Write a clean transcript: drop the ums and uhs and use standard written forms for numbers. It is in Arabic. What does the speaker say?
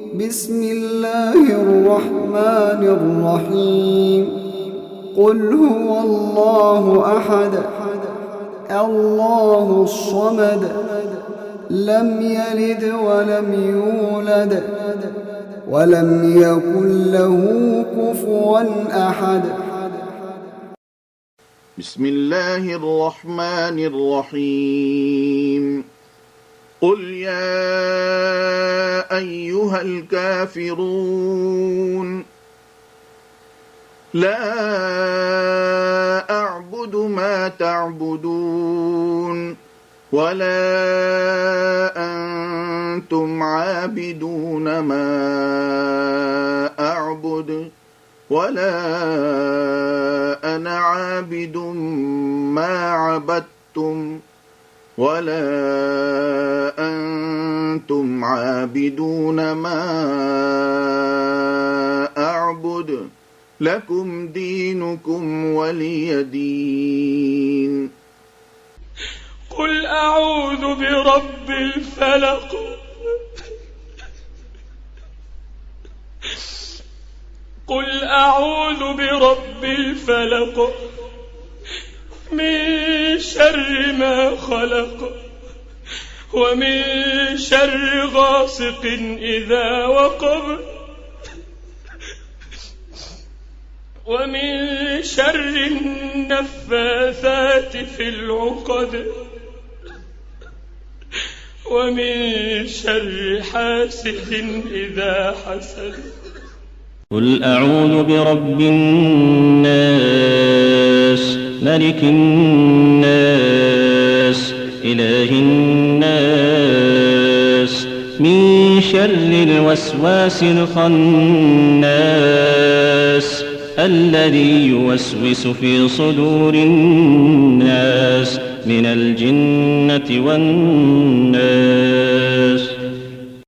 بسم الله الرحمن الرحيم. قل هو الله أحد الله الصمد لم يلد ولم يولد ولم يكن له كفوا أحد. بسم الله الرحمن الرحيم. قل يا أيها الكافرون لا أعبد ما تعبدون ولا أنتم عابدون ما أعبد ولا أنا عابد ما عبدتم ولا أنتم عابدون ما أعبد لكم دينكم ولي دين. قل أعوذ برب الفلق قل أعوذ برب الفلق من شر ما خلق ومن شر غاسق إذا وقب ومن شر النفاثات في العقد ومن شر حاسد إذا حسد. قل أعوذ برب الناس ملك الناس إله الناس من شر الوسواس الخناس الذي يوسوس في صدور الناس من الجنة والناس.